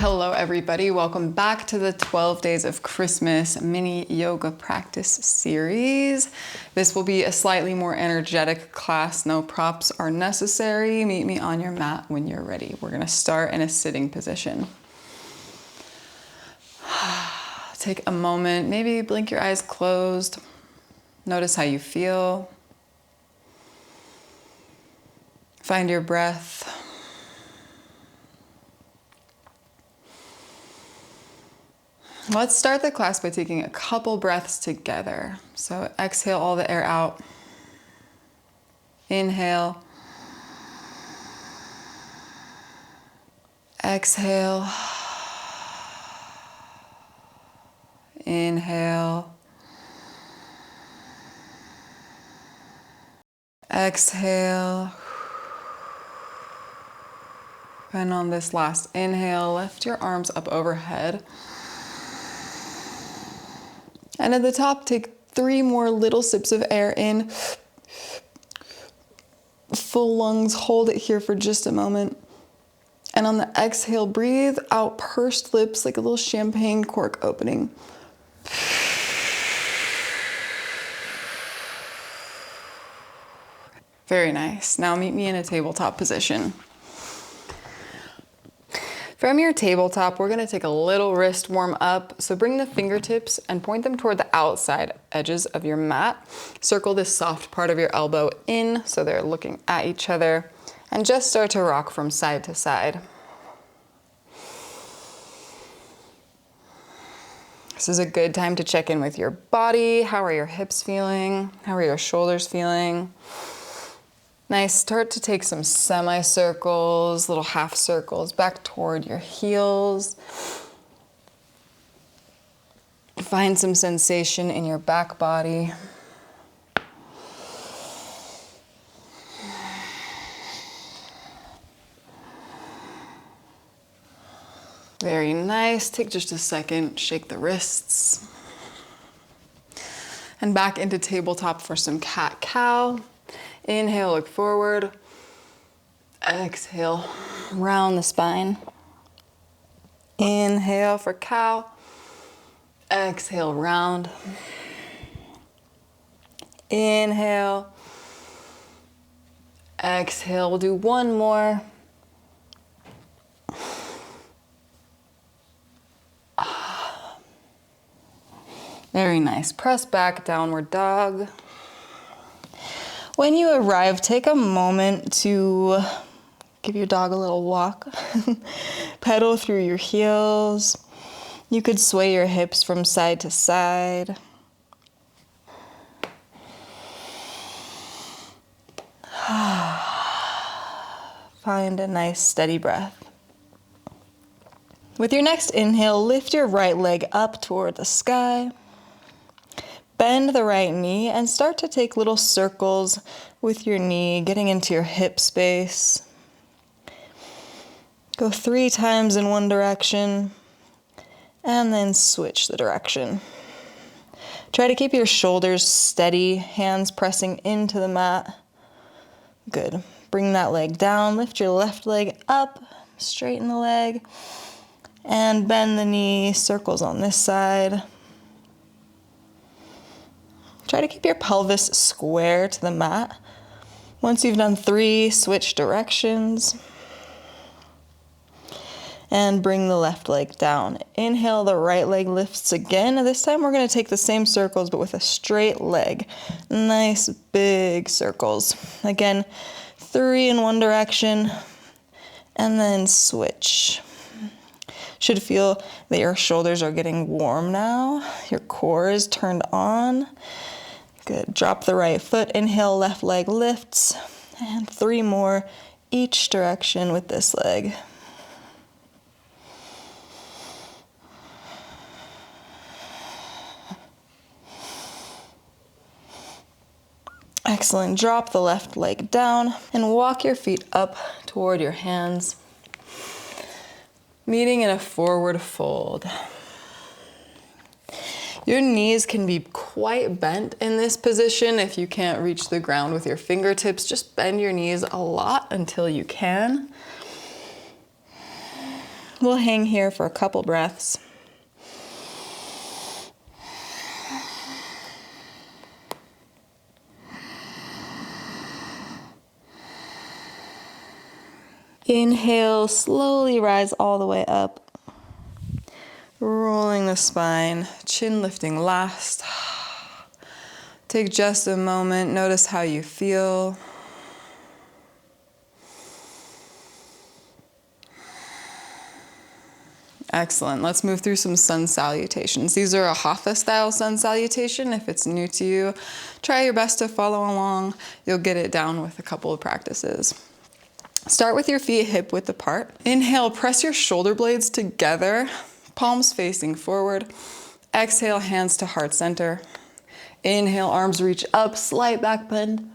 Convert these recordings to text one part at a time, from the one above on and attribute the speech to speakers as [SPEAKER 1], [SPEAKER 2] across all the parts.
[SPEAKER 1] Hello everybody, welcome back to the 12 Days of Christmas mini yoga practice series. This will be a slightly more energetic class, no props are necessary. Meet me on your mat when you're ready. We're gonna start in a sitting position. Take a moment, maybe blink your eyes closed. Notice how you feel. Find your breath. Let's start the class by taking a couple breaths together. So exhale all the air out. Inhale. Exhale. Inhale. Exhale. And on this last inhale, lift your arms up overhead. And at the top, take 3 more little sips of air in. Full lungs, hold it here for just a moment. And on the exhale, breathe out pursed lips like a little champagne cork opening. Very nice. Now meet me in a tabletop position. From your tabletop, we're gonna take a little wrist warm up. So bring the fingertips and point them toward the outside edges of your mat. Circle this soft part of your elbow in so they're looking at each other. And just start to rock from side to side. This is a good time to check in with your body. How are your hips feeling? How are your shoulders feeling? Nice, start to take some semicircles, little half circles back toward your heels. Find some sensation in your back body. Very nice, take just a second, shake the wrists. And back into tabletop for some cat-cow. Inhale, look forward. Exhale, round the spine. Inhale for cow. Exhale, round. Inhale. Exhale, we'll do one more. Very nice. Press back, downward dog. When you arrive, take a moment to give your dog a little walk. Pedal through your heels. You could sway your hips from side to side. Find a nice steady breath. With your next inhale, lift your right leg up toward the sky. Bend the right knee and start to take little circles with your knee, getting into your hip space. Go 3 times in one direction and then switch the direction. Try to keep your shoulders steady, hands pressing into the mat. Good. Bring that leg down, lift your left leg up, straighten the leg, and bend the knee, circles on this side. Try to keep your pelvis square to the mat. Once you've done 3, switch directions. And bring the left leg down. Inhale, the right leg lifts again. This time we're gonna take the same circles, but with a straight leg. Nice big circles. Again, 3 in one direction, and then switch. Should feel that your shoulders are getting warm now. Your core is turned on. Good, drop the right foot, inhale, left leg lifts, and 3 more each direction with this leg. Excellent, drop the left leg down and walk your feet up toward your hands, meeting in a forward fold. Your knees can be quite bent in this position. If you can't reach the ground with your fingertips, just bend your knees a lot until you can. We'll hang here for a couple breaths. Inhale, slowly rise all the way up. Rolling the spine, chin lifting last. Take just a moment, notice how you feel. Excellent. Let's move through some sun salutations. These are a hatha style sun salutation. If it's new to you, try your best to follow along. You'll get it down with a couple of practices. Start with your feet hip width apart. Inhale, press your shoulder blades together, palms facing forward. Exhale, hands to heart center. Inhale, arms reach up, slight back bend.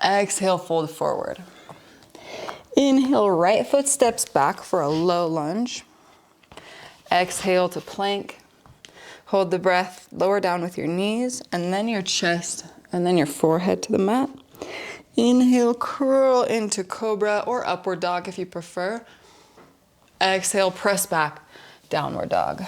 [SPEAKER 1] Exhale, fold forward. Inhale, right foot steps back for a low lunge. Exhale to plank. Hold the breath, lower down with your knees, and then your chest, and then your forehead to the mat. Inhale, curl into cobra or upward dog if you prefer. Exhale, press back, downward dog.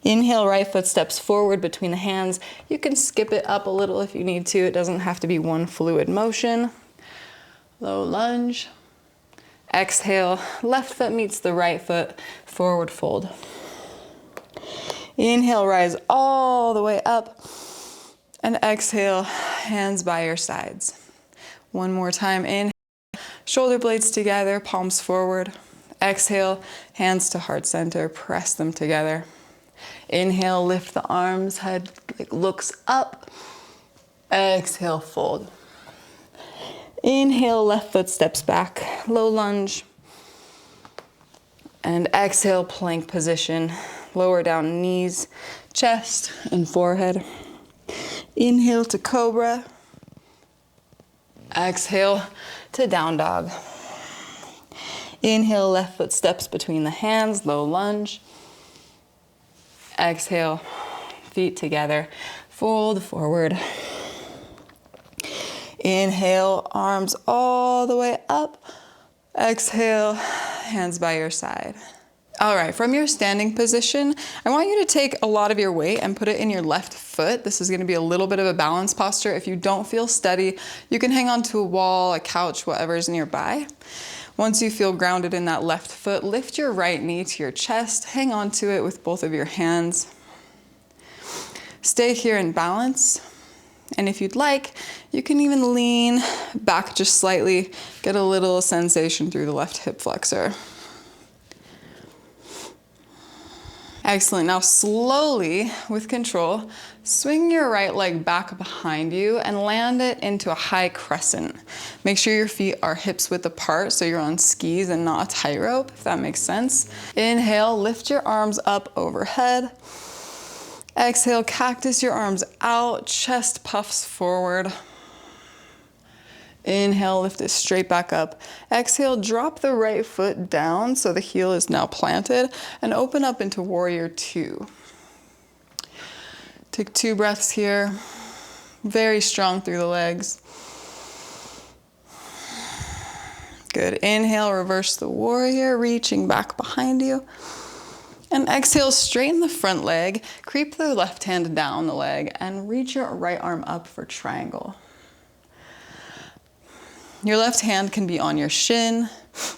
[SPEAKER 1] Inhale, right foot steps forward between the hands. You can skip it up a little if you need to. It doesn't have to be one fluid motion. Low lunge. Exhale, left foot meets the right foot, forward fold. Inhale, rise all the way up. And exhale, hands by your sides. One more time, inhale, shoulder blades together, palms forward. Exhale, hands to heart center, press them together. Inhale, lift the arms, head looks up. Exhale, fold. Inhale, left foot steps back, low lunge. And exhale, plank position. Lower down knees, chest, and forehead. Inhale to cobra. Exhale to down dog. Inhale, left foot steps between the hands, low lunge. Exhale, feet together, fold forward. Inhale, arms all the way up. Exhale, hands by your side. All right, from your standing position, I want you to take a lot of your weight and put it in your left foot. This is gonna be a little bit of a balance posture. If you don't feel steady, you can hang onto a wall, a couch, whatever's nearby. Once you feel grounded in that left foot, lift your right knee to your chest, hang onto it with both of your hands. Stay here in balance. And if you'd like, you can even lean back just slightly, get a little sensation through the left hip flexor. Excellent. Now slowly, with control, swing your right leg back behind you and land it into a high crescent. Make sure your feet are hips width apart so you're on skis and not a tightrope, if that makes sense. Inhale, lift your arms up overhead. Exhale, cactus your arms out, chest puffs forward. Inhale, lift it straight back up. Exhale, drop the right foot down so the heel is now planted and open up into warrior two. Take 2 breaths here. Very strong through the legs. Good. Inhale, reverse the warrior, reaching back behind you. And exhale, straighten the front leg, creep the left hand down the leg, and reach your right arm up for triangle. Your left hand can be on your shin,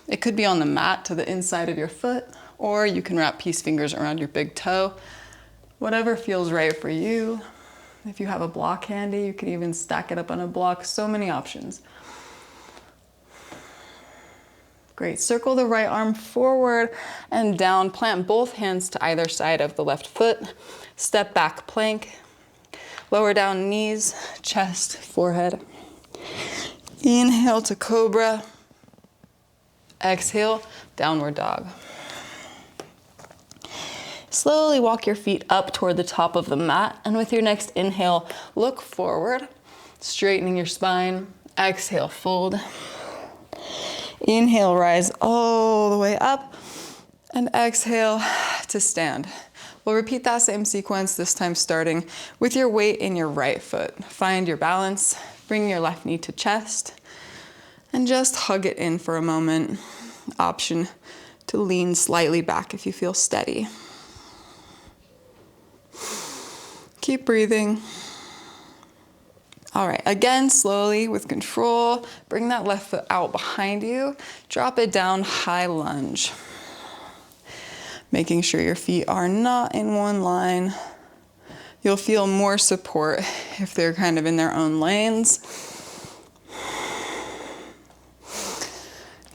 [SPEAKER 1] it could be on the mat to the inside of your foot, or you can wrap peace fingers around your big toe. Whatever feels right for you. If you have a block handy, you can even stack it up on a block. So many options. Great. Circle the right arm forward and down. Plant both hands to either side of the left foot. Step back plank. Lower down knees, chest, forehead. Inhale to cobra. Exhale, downward dog. Slowly walk your feet up toward the top of the mat, and with your next inhale, look forward, straightening your spine. Exhale, fold. Inhale, rise all the way up, and exhale to stand. We'll repeat that same sequence, this time starting with your weight in your right foot. Find your balance, bring your left knee to chest, and just hug it in for a moment. Option to to lean slightly back if you feel steady. Keep breathing. All right, again, slowly with control, bring that left foot out behind you. Drop it down, high lunge. Making sure your feet are not in one line. You'll feel more support if they're kind of in their own lanes.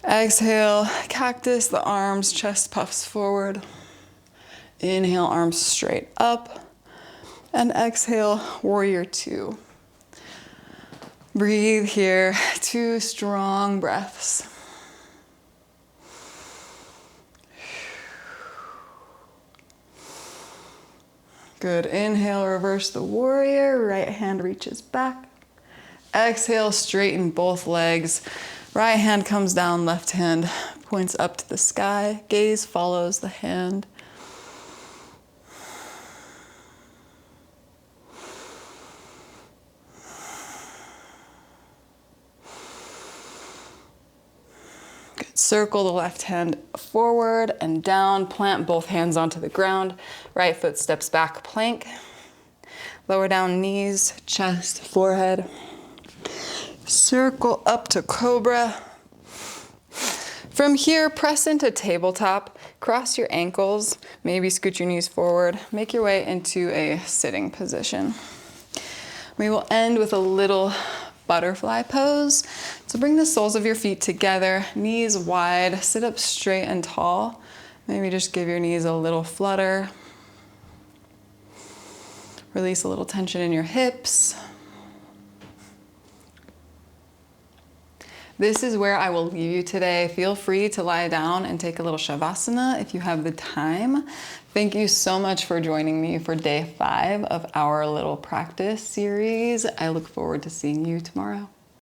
[SPEAKER 1] Exhale, cactus, the arms, chest puffs forward. Inhale, arms straight up. And exhale, warrior two. Breathe here, 2 strong breaths. Good, inhale, reverse the warrior, right hand reaches back. Exhale, straighten both legs. Right hand comes down, left hand points up to the sky. Gaze follows the hand. Circle the left hand forward and down, plant both hands onto the ground. Right foot steps back, plank. Lower down knees, chest, forehead. Circle up to cobra. From here, press into tabletop, cross your ankles, maybe scoot your knees forward, make your way into a sitting position. We will end with a little butterfly pose. So bring the soles of your feet together, knees wide, sit up straight and tall. Maybe just give your knees a little flutter. Release a little tension in your hips. This is where I will leave you today. Feel free to lie down and take a little shavasana if you have the time. Thank you so much for joining me for day 5 of our little practice series. I look forward to seeing you tomorrow.